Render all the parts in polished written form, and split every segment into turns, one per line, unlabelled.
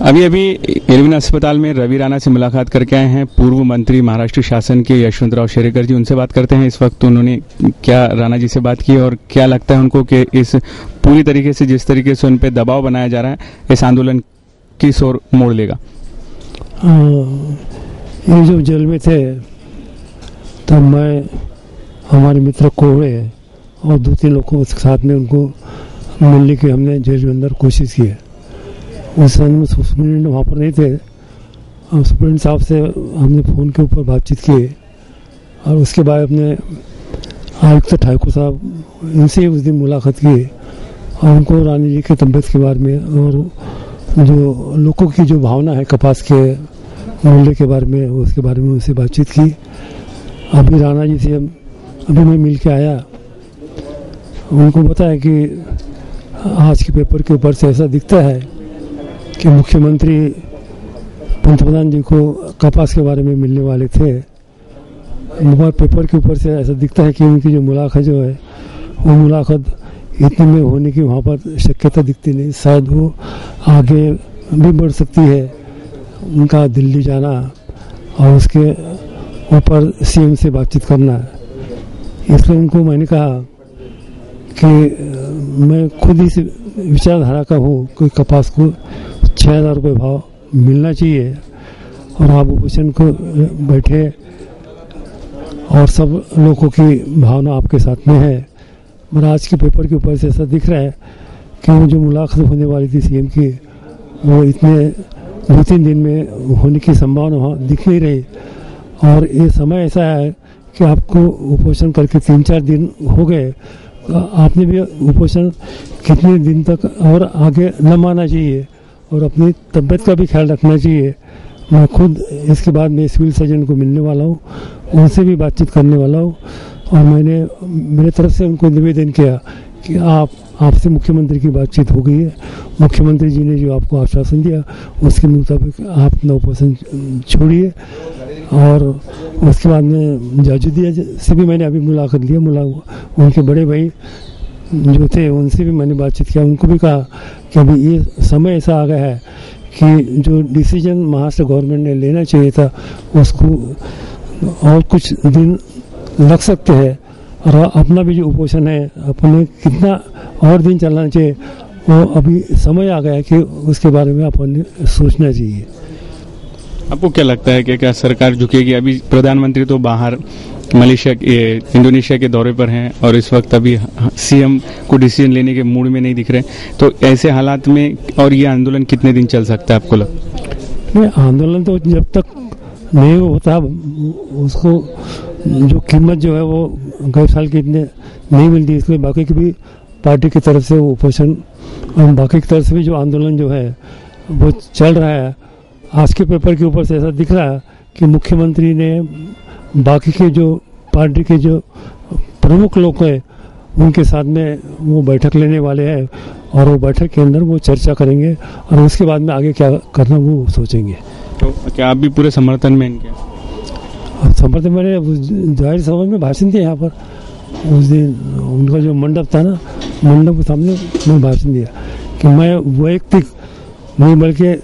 अभी अभी इरविन अस्पताल में रवि राणा से मुलाकात करके आए हैं पूर्व मंत्री महाराष्ट्र शासन के यशवंतराव शेरेकर जी। उनसे बात करते हैं इस वक्त उन्होंने क्या राणा जी से बात की और क्या लगता है उनको कि इस पूरी तरीके से जिस तरीके से उन पर दबाव बनाया जा रहा है इस आंदोलन किस ओर मोड़ लेगा।
ये जो जेल में थे तब मैं हमारे मित्र कोहड़े और 2-3 लोगों के साथ में उनको मिलने की हमने जेल के अंदर कोशिश की है। उस समय में सुप्रीटेंडेंट वहाँ पर नहीं थे और सुप्रीटेंडेंट साहब से हमने फ़ोन के ऊपर बातचीत की और उसके बाद अपने आयुक्त ठाकुर साहब इनसे उस दिन मुलाकात की और उनको रानी जी के तबीयत के बारे में और जो लोगों की जो भावना है कपास के मूल्य के बारे में उसके बारे में उनसे बातचीत की। अभी राणा जी से अभी मैं मिल के आया, उनको बताया कि आज के पेपर के ऊपर से ऐसा दिखता है कि मुख्यमंत्री पंतप्रधान जी को कपास के बारे में मिलने वाले थे। मगर पेपर के ऊपर से ऐसा दिखता है कि उनकी जो मुलाकात जो है वो मुलाकात इतने में होने की वहाँ पर शक्यता दिखती नहीं। शायद वो आगे भी बढ़ सकती है, उनका दिल्ली जाना और उसके ऊपर सीएम से बातचीत करना। इसलिए उनको मैंने कहा कि मैं खुद इस विचारधारा का हूँ कि कपास को 6,000 रुपये भाव मिलना चाहिए और आप उपोषण को बैठे और सब लोगों की भावना आपके साथ में है। मगर आज के पेपर के ऊपर से ऐसा दिख रहा है कि वो जो मुलाकात होने वाली थी सीएम की वो इतने 2-3 दिन में होने की संभावना वहाँ दिख नहीं रही। और ये समय ऐसा है कि आपको उपोषण करके 3-4 दिन हो गए, आपने भी उपोषण कितने दिन तक और आगे न माना चाहिए और अपनी तबीयत का भी ख्याल रखना चाहिए। मैं खुद इसके बाद में सिविल सर्जन को मिलने वाला हूँ, उनसे भी बातचीत करने वाला हूँ और मैंने मेरे तरफ से उनको निवेदन किया कि आपसे मुख्यमंत्री की बातचीत हो गई है, मुख्यमंत्री जी ने जो आपको आश्वासन दिया उसके मुताबिक आप अपना उपोषण छोड़िए। और उसके बाद में जाजुदिया से भी मैंने अभी मुलाकात लिया, उनके बड़े भाई जो थे उनसे भी मैंने बातचीत किया। उनको भी कहा कि अभी ये समय ऐसा आ गया है कि जो डिसीजन महाराष्ट्र गवर्नमेंट ने लेना चाहिए था उसको और कुछ दिन लग सकते हैं और अपना भी जो उपोषण है अपने कितना और दिन चलना चाहिए वो अभी समय आ गया है कि उसके बारे में अपन सोचना चाहिए।
आपको क्या लगता है कि क्या सरकार झुकेगी? अभी प्रधानमंत्री तो बाहर मलेशिया इंडोनेशिया के दौरे पर हैं और इस वक्त अभी सीएम को डिसीजन लेने के मूड में नहीं दिख रहे, तो ऐसे हालात में और ये आंदोलन कितने दिन चल सकता है आपको लगता है?
आंदोलन तो जब तक नहीं होता उसको जो कीमत जो है वो गए साल की इतने नहीं मिलती, इसलिए बाकी की भी पार्टी की तरफ से वो उपोषण और बाकी की तरफ से भी जो आंदोलन जो है वो चल रहा है। आज के पेपर के ऊपर से ऐसा दिख रहा है कि मुख्यमंत्री ने बाकी के जो पार्टी के जो प्रमुख लोग हैं उनके साथ में वो बैठक लेने वाले हैं और वो बैठक के अंदर वो चर्चा करेंगे और उसके बाद में आगे क्या करना वो सोचेंगे।
तो क्या आप भी पूरे समर्थन में इनके?
समर्थन मैंने जाहिर सभा में भाषण दिया यहाँ पर उस दिन, उनका जो मंडप था ना मंडप के सामने मैं भाषण दिया कि मैं वैयक्तिक नहीं बल्कि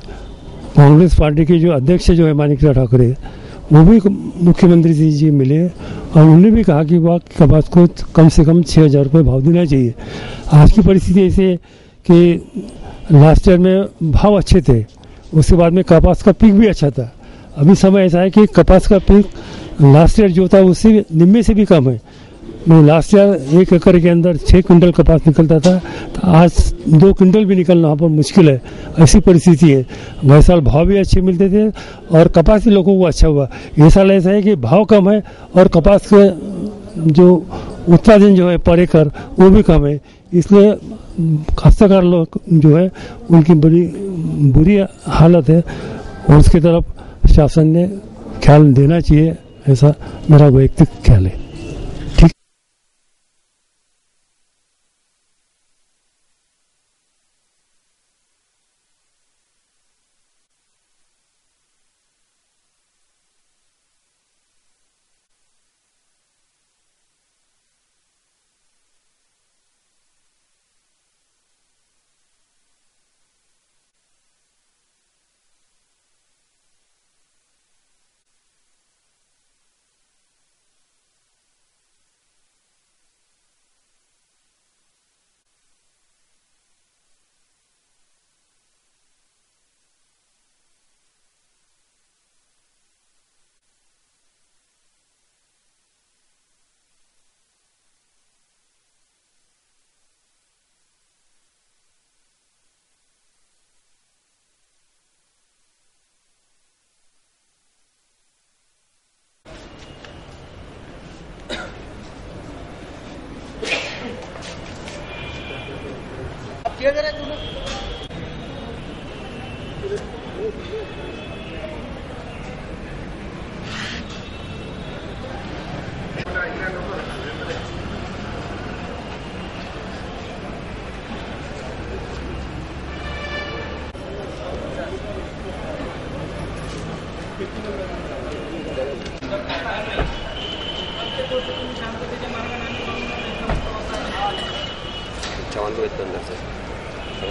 कांग्रेस पार्टी के जो अध्यक्ष जो है माणिकराव ठाकरे वो भी मुख्यमंत्री जी मिले और उन्होंने भी कहा कि वह कपास को कम से कम 6,000 रुपये भाव देना चाहिए। आज की परिस्थिति ऐसे कि लास्ट ईयर में भाव अच्छे थे, उसके बाद में कपास का पीक भी अच्छा था। अभी समय ऐसा है कि कपास का पीक लास्ट ईयर जो था उससे निम्मे से भी कम है। मैं लास्ट ईयर 1 एकड़ के अंदर 6 क्विंटल कपास निकलता था, तो आज 2 क्विंटल भी निकलना वहाँ पर मुश्किल है। ऐसी परिस्थिति है। गए साल भाव भी अच्छे मिलते थे और कपास भी लोगों को अच्छा हुआ। ये साल ऐसा है कि भाव कम है और कपास के जो उत्पादन जो है पर एकड़ वो भी कम है। इसलिए काश्तकार लोग जो है उनकी बड़ी बुरी हालत है और उसकी तरफ शासन ने ख्याल देना चाहिए, ऐसा मेरा वैयक्तिक ख्याल है।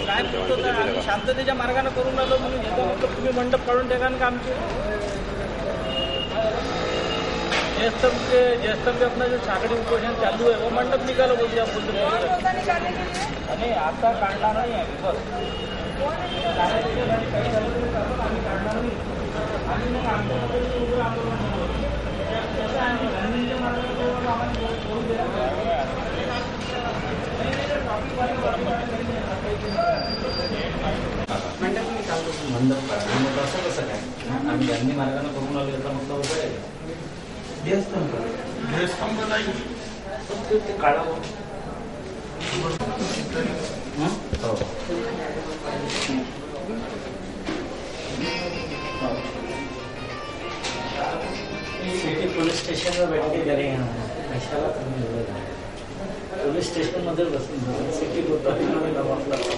काय बोलतो आम्ही शांततेच्या मार्गाने करून राहिलो म्हणून येतो म्हटलं तुम्ही मंडप काढून टाका का आमचे ज्येष्ठ अपना जो साखळी उपोषण चालू आहे वो मंडप निकालो बोलते आणि आता काढला नाही आहे बस
मंडप करा असं कसं काय आम्ही गांधी मार्गाने करून आलो याचा मतलब होतं आहे ध्येयस्तंभ नाही ते काढावं सिटी पोलीस स्टेशनवर बैठकी करेंगे कशाला तुम्ही पोलीस स्टेशन मध्ये बसून सिटी कोतवालीमध्ये दबाव लागतो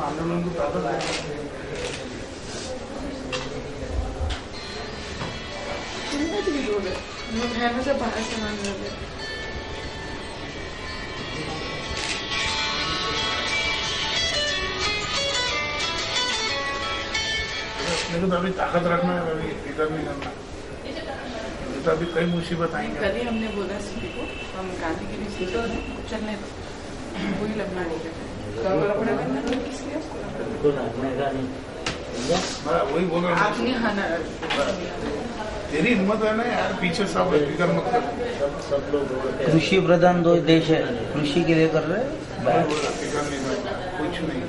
आंदोलन को ताकत है
से बाहर सामान
अपने को तो अभी ताकत रखना है, अभी इधर नहीं करना, तो अभी कई मुसीबत आएंगे।
कल ही हमने बोला सभी को हम गांधीगिरी सीटों में चलने दो, कोई लगना नहीं
वही बोल रहा तेरी हिम्मत है ना यार, पीछे सब फिक्र मत कर।
कृषि प्रधान दो देश है, कृषि के लिए कर रहे
फिक्र नहीं करना, कुछ नहीं,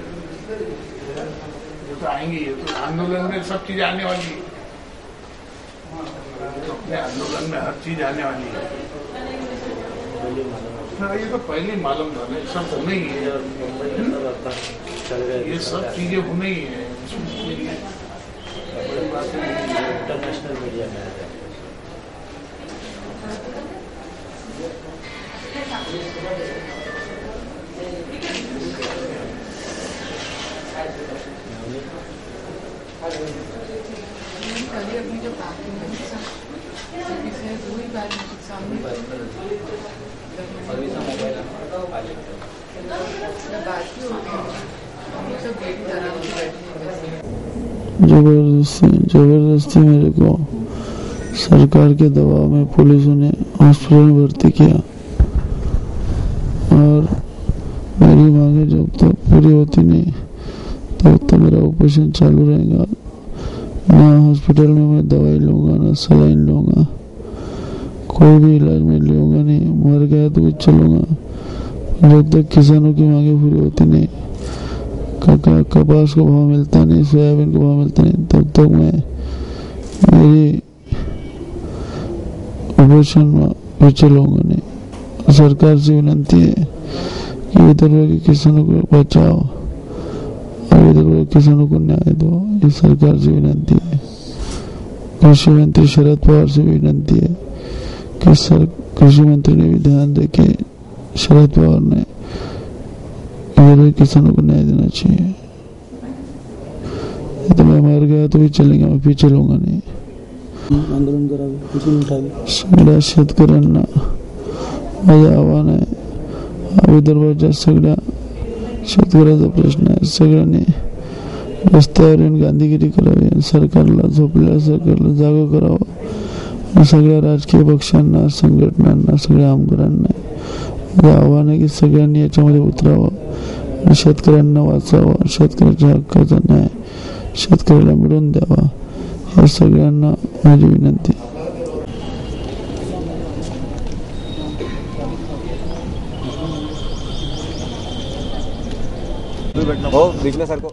ये तो आएंगे, ये तो आंदोलन में सब चीज आने वाली है, अपने आंदोलन में हर चीज आने वाली है। हाँ, ये तो पहले ही मालूम था ना, सब होना ही है, ये सब चीजें होना ही है,
इंटरनेशनल मीडिया में
कभी अपनी जो बाकी सभी से वही बात सामने बाकी होती है, हम लोग सब गेट आराम से बैठे
जबरदस्ती मेरे को सरकार के दबाव में पुलिसों ने हॉस्पिटल में भर्ती किया और मेरी मांगे जब तक पूरी होती नहीं तब तक मेरा ऑपरेशन चालू रहेगा। ना हॉस्पिटल में मैं दवाई लूँगा, ना सलाइन लूँगा, कोई भी इलाज मैं लूँगा नहीं, मर गया तो भी चलूँगा जब तक किसानों की मांगे पूरी होती नहीं। कपास को भाव मिलता नहीं, सोयाबीन को भाव मिलता नहीं, तब तक मैं मेरी ऑपरेशन में पीछे लूँगा नहीं। सरकार से विनती है कि इधर के किसानों को बचाओ और इधर के किसानों को न्याय दो, ये सरकार से विनती है। कृषि मंत्री शरद पवार से विनती है कि कृषि मंत्री ने भी ध्यान दे के शरद पवार ने इधर किसानों को न्याय देना चाहिए। तो मैं मर गया तो भी चलेगा, मैं पीछे लूंगा नहीं।
आंदोलन करावे
सगळ्या शेतकऱ्यांना माझं आव्हान आहे, हा विदर्भाच्या सगळ्या शेतकऱ्याचा प्रश्न आहे, सगळ्यांनी रस्त्यावर येऊन गांधीगिरी करावी, सरकारला झोपलेल्या सरकारला जागं करावं आणि सगळ्या राजकीय पक्षांना, संघटनांना, सगळ्या आमदारांना माझं आव्हान आहे की सगळ्यांनी याच्यामध्ये उतरावं आणि शेतकऱ्यांना वाचावं, शेतकऱ्याच्या हक्काचा न्याय शेतकऱ्याला मिळवून द्यावा, या सगळ्यांना माझी विनंती।
हो दिखण्यासारखं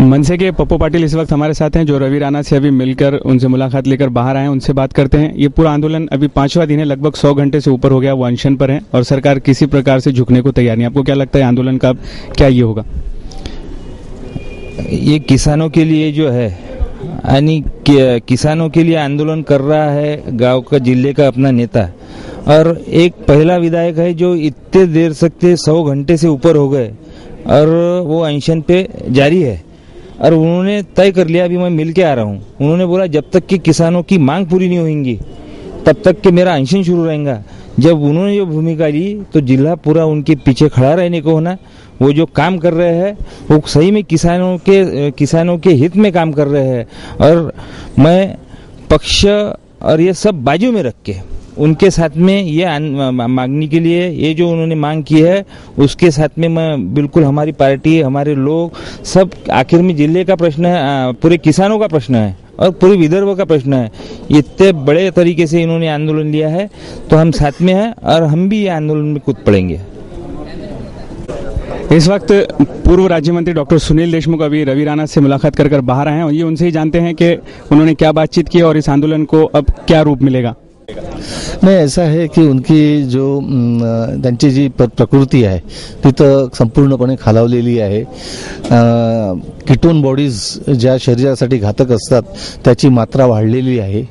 मनसे के पप्पू पाटिल इस वक्त हमारे साथ हैं, जो रवि राणा से अभी मिलकर उनसे मुलाकात लेकर बाहर आए हैं। उनसे बात करते हैं। ये पूरा आंदोलन अभी 5वां दिन है, लगभग 100 घंटे से ऊपर हो गया, वो अनशन पर है और सरकार किसी प्रकार से झुकने को तैयार नहीं। आपको क्या लगता है आंदोलन का क्या ये होगा?
ये किसानों के लिए जो है, यानी किसानों के लिए आंदोलन कर रहा है गांव का, जिले का अपना नेता, और एक पहला विधायक है जो इतने देर सकते 100 घंटे से ऊपर हो गए और वो अनशन पे जारी है। और उन्होंने तय कर लिया, अभी मैं मिल के आ रहा हूँ, उन्होंने बोला जब तक कि किसानों की मांग पूरी नहीं होंगी तब तक कि मेरा अनशन शुरू रहेगा। जब उन्होंने जो भूमिका ली तो जिला पूरा उनके पीछे खड़ा रहने को होना। वो जो काम कर रहे हैं वो सही में किसानों के हित में काम कर रहे हैं, और मैं पक्ष और ये सब बाजू में रख के उनके साथ में ये मांगने के लिए, ये जो उन्होंने मांग की है उसके साथ में मैं बिल्कुल, हमारी पार्टी, हमारे लोग सब, आखिर में जिले का प्रश्न है, पूरे किसानों का प्रश्न है और पूरे विदर्भ का प्रश्न है। इतने बड़े तरीके से इन्होंने आंदोलन लिया है तो हम साथ में हैं और हम भी ये आंदोलन में कूद पड़ेंगे।
इस वक्त पूर्व राज्य मंत्री डॉक्टर सुनील देशमुख अभी रवि राणा से मुलाकात कर बाहर आए हैं और ये उनसे ही जानते हैं कि उन्होंने क्या बातचीत की और इस आंदोलन को अब क्या रूप मिलेगा।
नाही, ऐसा आहे की उनकी जो त्यांची जी प्रकृती आहे ती तर संपूर्णपणे खालावलेली आहे। कीटोन बॉडीज ज्या शरीरासाठी घातक असतात त्याची मात्रा वाढलेली आहे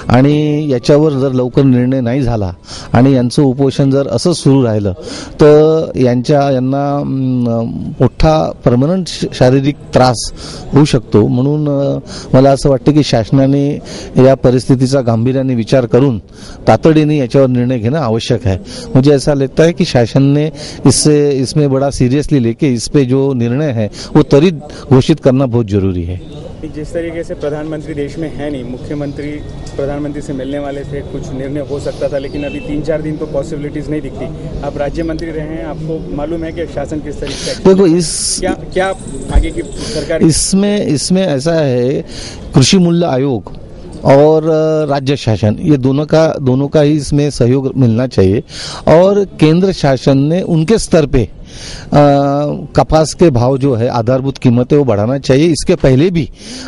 आणि याच्यावर जर लवकर निर्णय नाही झाला आणि यांचं उपोषण जर असंच सुरू राहिलं तर यांना मोठा परमनंट शारीरिक त्रास होऊ शकतो। म्हणून मला असं वाटतं की शासनाने या परिस्थितीचा गांभीर्याने विचार करून तातडीने याच्यावर निर्णय घेणं आवश्यक है। मुझे ऐसा लगता है कि शासन ने इसमें बड़ा सीरियसली लेके इस पे जो निर्णय है वो त्वरित घोषित करना बहुत जरूरी है।
जिस तरीके से प्रधानमंत्री देश में है नहीं, मुख्यमंत्री प्रधानमंत्री से मिलने वाले थे, कुछ निर्णय हो सकता था, लेकिन अभी 3-4 दिन तो पॉसिबिलिटीज नहीं दिखती। आप राज्य मंत्री रहे हैं, आपको मालूम है कि शासन किस तरीके से, देखो क्या आगे की सरकार
इसमें ऐसा है, कृषि मूल्य आयोग और राज्य शासन, ये दोनों का ही इसमें सहयोग मिलना चाहिए। और केंद्र शासन ने उनके स्तर पे कपास के भाव जो है, आधारभूत कीमतें, वो बढ़ाना चाहिए। इसके पहले भी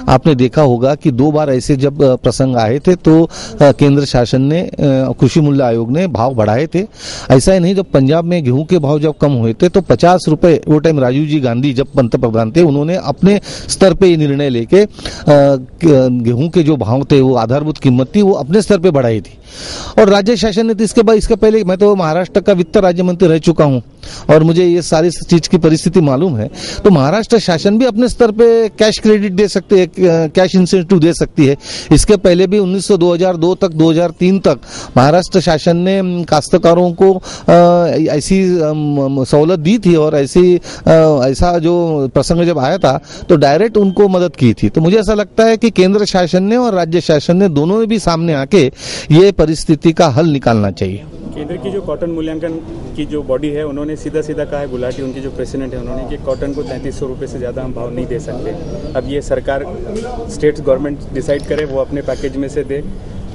आपने देखा होगा कि 2 बार ऐसे जब प्रसंग आए थे तो केंद्र शासन ने, कृषि मूल्य आयोग ने भाव बढ़ाए थे। ऐसा ही नहीं, जब पंजाब में गेहूं के भाव जब कम हुए थे तो 50 रुपए, वो टाइम राजीव जी गांधी जब पंतप्रधान थे, उन्होंने अपने स्तर पे ये निर्णय लेके गेहूं के जो भाव थे, वो आधारभूत कीमत थी, वो अपने स्तर पे बढ़ाई थी। और राज्य शासन ने तो इसके पहले, मैं तो महाराष्ट्र का वित्त राज्य मंत्री रह चुका हूं और मुझे ये सारी चीज की परिस्थिति मालूम है। तो महाराष्ट्र शासन भी अपने स्तर पे कैश क्रेडिट दे सकते हैं, कैश इंसेंटिव दे सकती है। इसके पहले भी 2002 तक 2003 तक महाराष्ट्र शासन ने काश्तकारों को ऐसी सहूलत दी थी और ऐसा जो प्रसंग जब आया था तो डायरेक्ट उनको मदद की थी। तो मुझे ऐसा लगता है कि केंद्र शासन ने और राज्य शासन ने दोनों ने भी सामने आके ये परिस्थिति का हल निकालना चाहिए।
केंद्र की जो कॉटन मूल्यांकन की जो बॉडी है, उन्होंने सीधा कहा है, गुलाटी उनके जो प्रेसिडेंट है, उन्होंने कि कॉटन को 3300 रुपये से ज़्यादा हम भाव नहीं दे सकते। अब ये सरकार, स्टेट गवर्नमेंट डिसाइड करे, वो अपने पैकेज में से दे।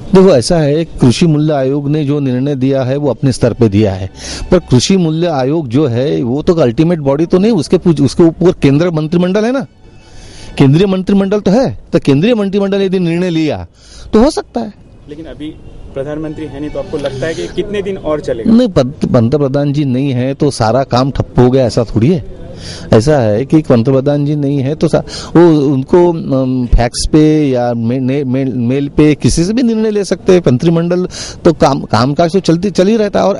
देखो, ऐसा है, कृषि मूल्य आयोग ने जो निर्णय दिया है वो अपने स्तर पे दिया है, पर कृषि मूल्य आयोग जो है वो तो अल्टीमेट बॉडी तो नहीं, उसके ऊपर केंद्र मंत्रिमंडल है ना, केंद्रीय मंत्रिमंडल तो है। तो केंद्रीय मंत्रिमंडल यदि निर्णय लिया तो हो सकता है।
लेकिन अभी प्रधानमंत्री है नहीं, तो आपको लगता है कि कितने दिन और चलेगा?
नहीं, पंतप्रधान जी नहीं है तो सारा काम ठप्प हो गया, ऐसा थोड़ी है। ऐसा है कि पंतप्रधान जी नहीं है तो वो उनको फैक्स पे या मेल पे किसी से भी निर्णय ले सकते हैं। मंत्रिमंडल तो कामकाज तो चल ही रहता है। और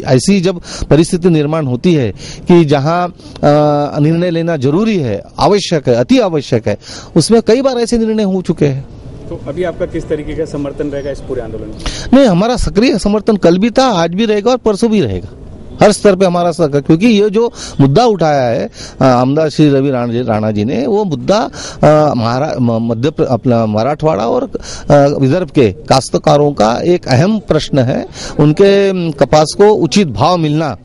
ऐसी जब परिस्थिति निर्माण होती है कि जहां निर्णय लेना जरूरी है, आवश्यक है, अति आवश्यक है, उसमें कई बार ऐसे निर्णय हो चुके हैं।
तो अभी आपका किस तरीके का समर्थन रहेगा इस पूरे आंदोलन में?
नहीं, हमारा सक्रिय समर्थन कल भी था, आज भी रहेगा और परसों भी रहेगा। हर स्तर पे हमारा सक्रिय, क्योंकि ये जो मुद्दा उठाया है आमदार श्री रवि राणा जी ने, वो मुद्दा अपना मराठवाड़ा और विदर्भ के काश्तकारों का एक अहम प्रश्न है। उनके कपास को उचित भाव मिलना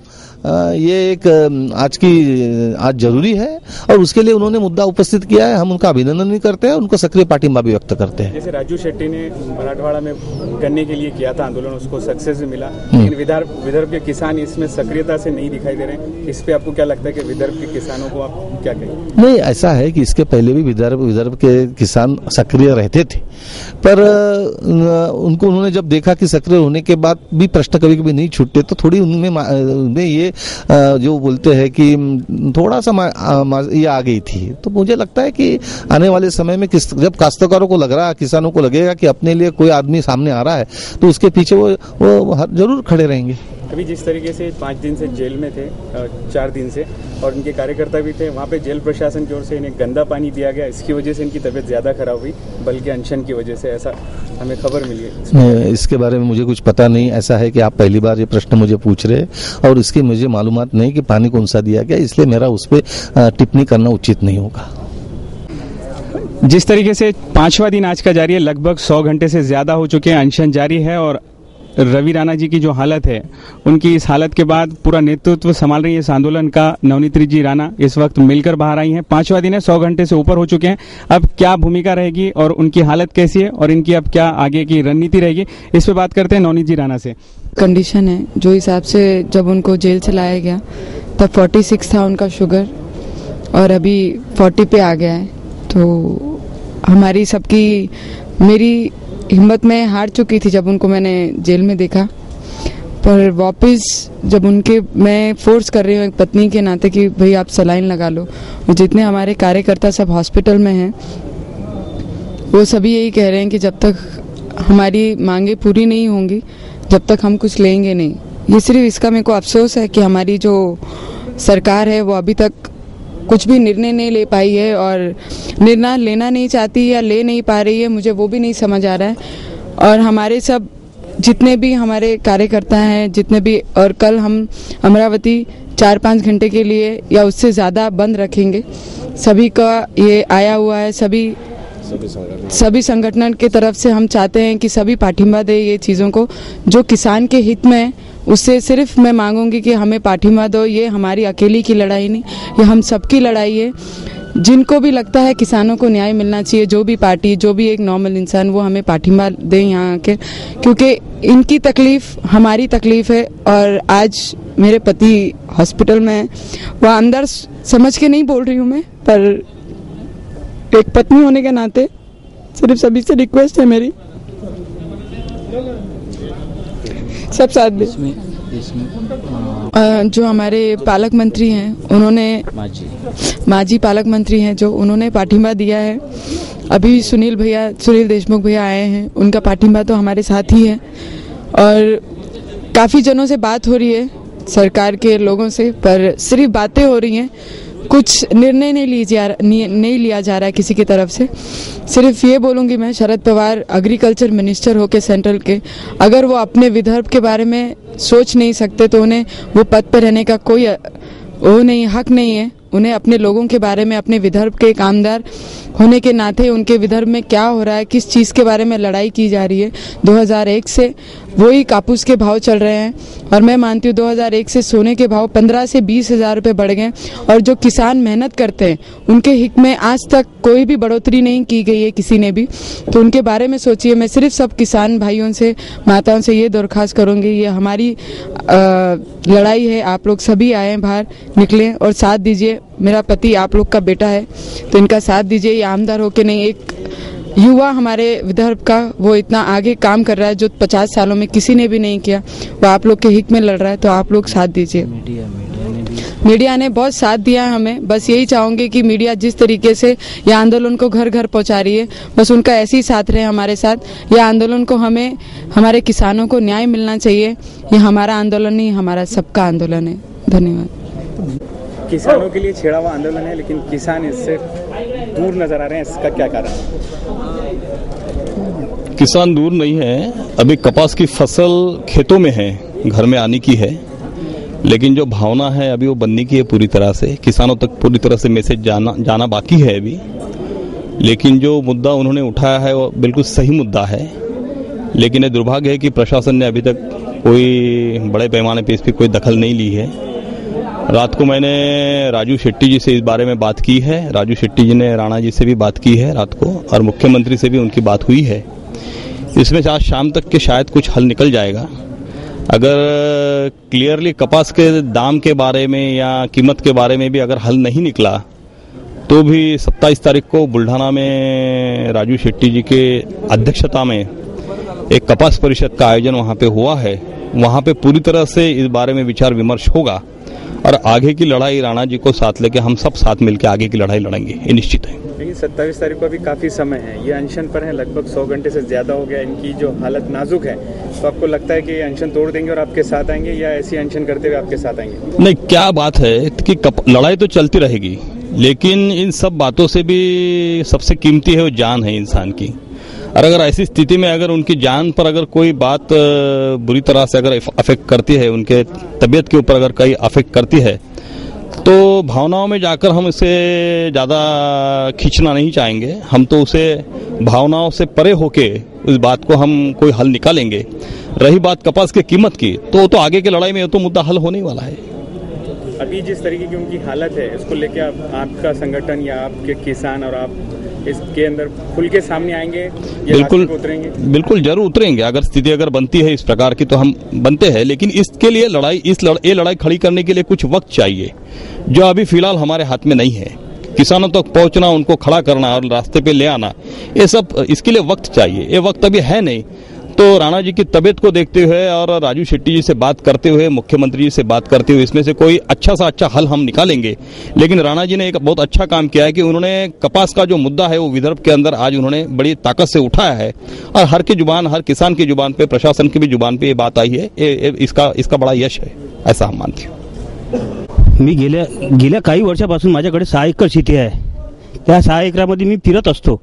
ये एक आज जरूरी है और उसके लिए उन्होंने मुद्दा उपस्थित किया है। हम उनका अभिनंदन भी करते हैं, उनको सक्रिय पाठिंबा भी व्यक्त करते हैं।
जैसे राजू शेट्टी ने मराठवाड़ा में करने के लिए किया था आंदोलन, उसको सक्सेस भी मिला, लेकिन विदर्भ के किसान इसमें सक्रियता से नहीं दिखाई दे रहे हैं। इस पे आपको क्या लगता है कि विदर्भ के किसानों को आप क्या कहेंगे?
नहीं, ऐसा है कि इसके पहले भी विदर्भ के किसान सक्रिय रहते थे, पर उन्होंने जब देखा कि सक्रिय होने के बाद भी प्रश्न कभी कभी नहीं छूटते, तो थोड़ी उनमें ये जो बोलते हैं कि थोड़ा सा ये आ गई थी। तो मुझे लगता है कि आने वाले समय में जब काश्तकारों को लग रहा है, किसानों को लगेगा कि अपने लिए कोई आदमी सामने आ रहा है, तो उसके पीछे वो जरूर खड़े रहेंगे।
अभी जिस तरीके से 5 दिन से जेल में थे, 4 दिन से, और उनके कार्यकर्ता भी थे, वहाँ पे जेल प्रशासन की ओर से इन्हें गंदा पानी दिया गया, इसकी वजह से इनकी तबीयत ज्यादा खराब हुई, बल्कि अनशन की वजह से, ऐसा हमें खबर मिली है।
इसके बारे में मुझे कुछ पता नहीं। ऐसा है कि आप पहली बार ये प्रश्न मुझे पूछ रहे और इसकी मुझे मालूमात नहीं कि पानी कौन सा दिया गया, इसलिए मेरा उस पर टिप्पणी करना उचित नहीं होगा।
जिस तरीके से 5वां दिन आज का जारी है, लगभग 100 घंटे से ज्यादा हो चुके हैं, अनशन जारी है, और रवि राणा जी की जो हालत है, उनकी इस हालत के बाद पूरा नेतृत्व संभाल रही है इस आंदोलन का नवनीत जी राणा इस वक्त मिलकर बाहर आई हैं। 5वां दिन है, 100 घंटे से ऊपर हो चुके हैं। अब क्या भूमिका रहेगी और उनकी हालत कैसी है और इनकी अब क्या आगे की रणनीति रहेगी, इस पे बात करते हैं नवनीत जी राणा से।
कंडीशन है जो हिसाब से जब उनको जेल से लाया गया तब 46 था उनका शुगर और अभी 40 पे आ गया है। तो हमारी सबकी, मेरी हिम्मत में हार चुकी थी जब उनको मैंने जेल में देखा, पर वापस जब उनके मैं फोर्स कर रही हूँ एक पत्नी के नाते कि भाई आप सलाइन लगा लो, और जितने हमारे कार्यकर्ता सब हॉस्पिटल में हैं वो सभी यही कह रहे हैं कि जब तक हमारी मांगे पूरी नहीं होंगी जब तक हम कुछ लेंगे नहीं। ये सिर्फ इसका मेरे को अफसोस है कि हमारी जो सरकार है वो अभी तक कुछ भी निर्णय नहीं ले पाई है और निर्णय लेना नहीं चाहती या ले नहीं पा रही है, मुझे वो भी नहीं समझ आ रहा है। और हमारे सब जितने भी हमारे कार्यकर्ता हैं, जितने भी, और कल हम अमरावती 4-5 घंटे के लिए या उससे ज़्यादा बंद रखेंगे। सभी का ये आया हुआ है, सभी संगठन की तरफ से हम चाहते हैं कि सभी पाठिंबा दे ये चीज़ों को जो किसान के हित में है। उससे सिर्फ मैं मांगूंगी कि हमें पाठिंबा दो, ये हमारी अकेली की लड़ाई नहीं, ये हम सबकी लड़ाई है। जिनको भी लगता है किसानों को न्याय मिलना चाहिए, जो भी पार्टी, जो भी एक नॉर्मल इंसान, वो हमें पाठिंबा दें यहाँ आके, क्योंकि इनकी तकलीफ हमारी तकलीफ है। और आज मेरे पति हॉस्पिटल में है, वह अंदर समझ के नहीं बोल रही हूँ मैं, पर एक पत्नी होने के नाते सिर्फ सभी से रिक्वेस्ट है मेरी, सब साथ दे। जो हमारे पालक मंत्री हैं, उन्होंने माजी पालक मंत्री हैं जो, उन्होंने पाठिंबा दिया है। अभी सुनील देशमुख भैया आए हैं, उनका पाठिंबा तो हमारे साथ ही है। और काफ़ी जनों से बात हो रही है, सरकार के लोगों से, पर सिर्फ बातें हो रही हैं, कुछ निर्णय नहीं लिया जा रहा है किसी की तरफ से। सिर्फ ये बोलूँगी मैं, शरद पवार एग्रीकल्चर मिनिस्टर होके सेंट्रल के, अगर वो अपने विदर्भ के बारे में सोच नहीं सकते तो उन्हें वो पद पर रहने का कोई वो नहीं, हक नहीं है। उन्हें अपने लोगों के बारे में, अपने विदर्भ के कामदार होने के नाते उनके विदर्भ में क्या हो रहा है, किस चीज़ के बारे में लड़ाई की जा रही है। 2001 से वही कापूस के भाव चल रहे हैं और मैं मानती हूँ 2001 से सोने के भाव 15 से 20 हज़ार रुपये बढ़ गए और जो किसान मेहनत करते हैं उनके हित में आज तक कोई भी बढ़ोतरी नहीं की गई है किसी ने भी। तो उनके बारे में सोचिए। मैं सिर्फ सब किसान भाइयों से, माताओं से ये दरख्वास्त करूँगी, ये हमारी लड़ाई है, आप लोग सभी आए बाहर निकलें और साथ दीजिए। मेरा पति आप लोग का बेटा है तो इनका साथ दीजिए। ये आमदार होके नहीं, एक युवा हमारे विदर्भ का, वो इतना आगे काम कर रहा है जो 50 सालों में किसी ने भी नहीं किया, वो आप लोग के हित में लड़ रहा है, तो आप लोग साथ दीजिए। मीडिया ने बहुत साथ दिया है हमें, बस यही चाहूंगी कि मीडिया जिस तरीके से ये आंदोलन को घर घर पहुंचा रही है, बस उनका ऐसे ही साथ रहे हमारे साथ। यह आंदोलन को, हमें, हमारे किसानों को न्याय मिलना चाहिए। ये हमारा आंदोलन नहीं, हमारा सबका आंदोलन है। धन्यवाद।
किसानों के लिए छेड़ा हुआ आंदोलन है, लेकिन किसान इससे दूर नजर आ रहे हैं, इसका क्या कारण है?
किसान दूर नहीं है, अभी कपास की फसल खेतों में है, घर में आने की है, लेकिन जो भावना है अभी वो बनने की है पूरी तरह से। किसानों तक पूरी तरह से मैसेज जाना बाकी है अभी, लेकिन जो मुद्दा उन्होंने उठाया है वो बिल्कुल सही मुद्दा है। लेकिन ये दुर्भाग्य है कि प्रशासन ने अभी तक कोई बड़े पैमाने पे इस पर कोई दखल नहीं ली है। रात को मैंने राजू शेट्टी जी से इस बारे में बात की है। राजू शेट्टी जी ने राणा जी से भी बात की है रात को, और मुख्यमंत्री से भी उनकी बात हुई है। इसमें से आज शाम तक के शायद कुछ हल निकल जाएगा। अगर क्लियरली कपास के दाम के बारे में या कीमत के बारे में भी अगर हल नहीं निकला तो भी 27 तारीख को बुल्ढाना में राजू शेट्टी जी के अध्यक्षता में एक कपास परिषद का आयोजन वहां पे हुआ है। वहां पे पूरी तरह से इस बारे में विचार विमर्श होगा और आगे की लड़ाई राणा जी को साथ लेके हम सब साथ मिलकर आगे की लड़ाई लड़ेंगे, ये निश्चित है।
लेकिन 27 तारीख को अभी काफी समय है, ये अनशन पर है, लगभग 100 घंटे से ज्यादा हो गया, इनकी जो हालत नाजुक है, तो आपको लगता है कि ये अनशन तोड़ देंगे और आपके साथ आएंगे, या ऐसी अनशन करते हुए आपके साथ आएंगे?
नहीं, क्या बात है कि लड़ाई तो चलती रहेगी, लेकिन इन सब बातों से भी सबसे कीमती है वो जान है इंसान की। और अगर ऐसी स्थिति में अगर उनकी जान पर अगर कोई बात बुरी तरह से अगर अफेक्ट करती है, उनके तबीयत के ऊपर अगर कहीं अफेक्ट करती है, तो भावनाओं में जाकर हम इसे ज़्यादा खींचना नहीं चाहेंगे। हम तो उसे भावनाओं से परे होके उस बात को हम कोई हल निकालेंगे। रही बात कपास की कीमत की, तो आगे की लड़ाई में तो मुद्दा हल होने वाला है।
अभी जिस तरीके की उनकी हालत है, इसको लेके आपका संगठन या आपके किसान और आप इसके अंदर खुल के सामने आएंगे?
बिल्कुल
उतरेंगे?
बिल्कुल जरूर उतरेंगे। अगर स्थिति अगर बनती है इस प्रकार की तो हम बनते हैं, लेकिन इसके लिए ये लड़ाई खड़ी करने के लिए कुछ वक्त चाहिए, जो अभी फिलहाल हमारे हाथ में नहीं है। किसानों तक पहुंचना, उनको खड़ा करना और रास्ते पे ले आना, ये सब इसके लिए वक्त चाहिए। ये वक्त अभी है नहीं। तो राणा जी की तबीयत को देखते हुए और राजू शेट्टी जी से बात करते हुए, मुख्यमंत्री जी से बात करते हुए, इसमें से कोई अच्छा सा अच्छा हल हम निकालेंगे। लेकिन राणा जी ने एक बहुत अच्छा काम किया है कि उन्होंने कपास का जो मुद्दा है वो विदर्भ के अंदर आज उन्होंने बड़ी ताकत से उठाया है, और हर किसान की जुबान पे, प्रशासन की भी जुबान पे ये बात आई है। इसका बड़ा यश है, ऐसा हम मानते हैं।
मी गेल्या काही वर्षापासून माझ्याकडे 6 एकर शेती आहे। त्या 6 एकरामध्ये मी फिरत असतो।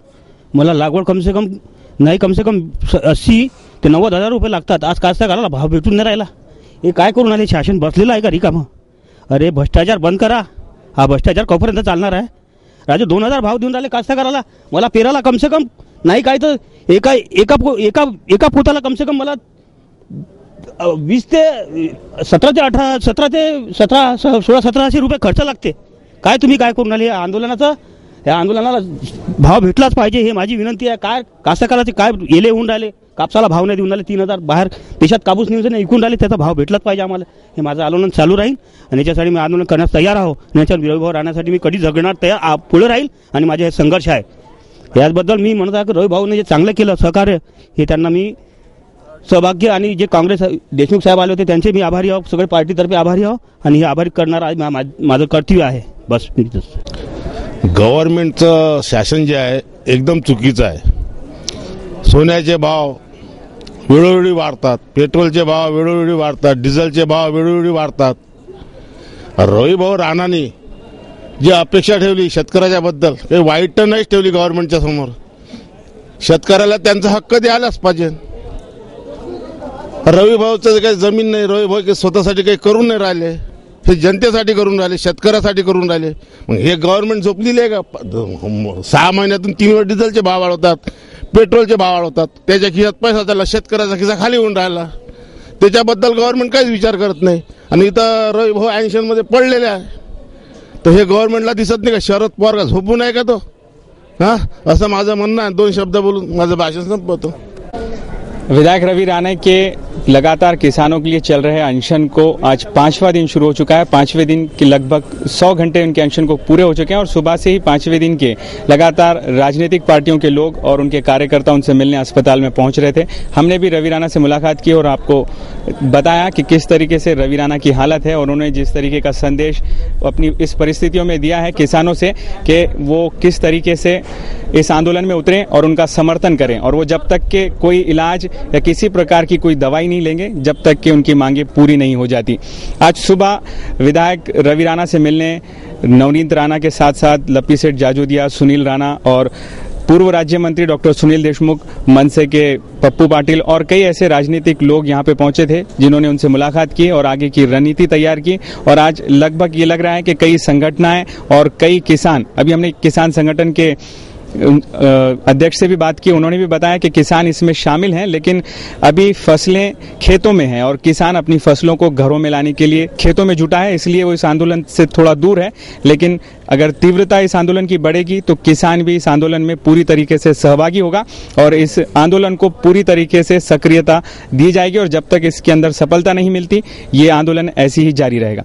मला लागवड कम से कम 80 ते 90 हजार रुपये लागतात। आज कास्तकाराला भाव भेटून नाही राहिला। हे काय करून आले? शासन बसलेलं आहे का रिकामं? अरे भ्रष्टाचार बंद करा। हा भ्रष्टाचार कपर्यंत चालणार आहे? राजे 2000 भाव देऊन राहिले कास्तकाराला। मला पेराला कम से कम नाही काय तर एका पोताला कम से कम मला 20 ते 1700 रुपये खर्च लागते। काय तुम्ही काय करून आले? या आंदोलनाला भाव भेटलाच पाहिजे, हे माझी विनंती आहे। काय कास्तकाराचे काय येले होऊन राहिले? कापसाला भाव नाही देऊन राहिले, 3000 बाहेर देशात कापूस नियोजन ऐकून राहिले, त्याचा भाव भेटलाच पाहिजे आम्हाला। हे माझं आंदोलन चालू राहील आणि याच्यासाठी मी आंदोलन करण्यास तयार आहो। याच्यावर विरोध राहण्यासाठी मी कधी झगडणार पुढे राहील आणि माझे हे संघर्ष आहे। याचबद्दल मी म्हणत आहे की रवी भाऊने जे चांगलं केलं सहकार्य, हे त्यांना मी सौभाग्य, आणि जे काँग्रेस देशमुख साहेब आले होते त्यांचे मी आभारी आहो, सगळे पार्टीतर्फे आभारी आहो, आणि हे आभारी करणार माझं कर्तव्य आहे। बस
गव्हर्नमेंटचं शासन जे आहे एकदम चुकीचं आहे। सोन्याचे भाव वेळोवेळी वाढतात, पेट्रोलचे भाव वेळोवेळी वाढतात, डिझेलचे भाव वेळोवेळी वाढतात। रवी भाऊ राणाने जी अपेक्षा ठेवली शेतकऱ्याच्या बद्दल, काही वाईट तर नाहीच ठेवली गव्हर्नमेंटच्या समोर। शेतकऱ्याला त्यांचा हक्क द्यायलाच पाहिजे। रवी भाऊचं काही जमीन नाही, रवी भाऊ स्वतःसाठी काही करून नाही राहिले, हे जनतेसाठी करून राहिले, शेतकऱ्यासाठी करून राहिले। मग हे गव्हर्नमेंट झोपलेली आहे का? 6 महिन्यातून 3 वेळा डिझेलचे भाव वाढवतात, पेट्रोलचे भाव वाढवतात, त्याच्या खिशात पैसा चालला, शेतकऱ्याचा खिसा खाली होऊन राहिला, त्याच्याबद्दल गव्हर्नमेंट काहीच विचार करत नाही। आणि इथं रवी भाऊ ॲक्शनमध्ये पडलेले आहे, तर हे गव्हर्नमेंटला दिसत नाही का? शरद पवार का झोपू नाही का तो? हां, असं माझं म्हणणं आहे। 2 शब्द बोलून माझं भाषण संपवतो।
विधायक रवि राणा के लगातार किसानों के लिए चल रहे अनशन को आज 5वां दिन शुरू हो चुका है। 5वें दिन के लगभग 100 घंटे उनके अनशन को पूरे हो चुके हैं और सुबह से ही 5वें दिन के लगातार राजनीतिक पार्टियों के लोग और उनके कार्यकर्ता उनसे मिलने अस्पताल में पहुंच रहे थे। हमने भी रवि राणा से मुलाकात की और आपको बताया कि किस तरीके से रवि राणा की हालत है, और उन्होंने जिस तरीके का संदेश अपनी इस परिस्थितियों में दिया है किसानों से कि वो किस तरीके से इस आंदोलन में उतरें और उनका समर्थन करें, और वो जब तक के कोई इलाज या किसी प्रकार की कोई दवाई नहीं लेंगे जब तक कि उनकी मांगे पूरी नहीं हो जाती। आज सुबह विधायक रवि राणा से मिलने नवनीत राणा के साथ साथ लप्पी सेठ जाजूदिया, सुनील राणा और पूर्व राज्य मंत्री डॉक्टर सुनील देशमुख, मनसे के पप्पू पाटिल और कई ऐसे राजनीतिक लोग यहाँ पे पहुंचे थे जिन्होंने उनसे मुलाकात की और आगे की रणनीति तैयार की। और आज लगभग ये लग रहा है कि कई संगठनाएं और कई किसान, अभी हमने किसान संगठन के अध्यक्ष से भी बात की, उन्होंने भी बताया कि किसान इसमें शामिल हैं, लेकिन अभी फसलें खेतों में हैं और किसान अपनी फसलों को घरों में लाने के लिए खेतों में जुटा है, इसलिए वो इस आंदोलन से थोड़ा दूर है। लेकिन अगर तीव्रता इस आंदोलन की बढ़ेगी तो किसान भी इस आंदोलन में पूरी तरीके से सहभागी होगा और इस आंदोलन को पूरी तरीके से सक्रियता दी जाएगी और जब तक इसके अंदर सफलता नहीं मिलती ये आंदोलन ऐसे ही जारी रहेगा।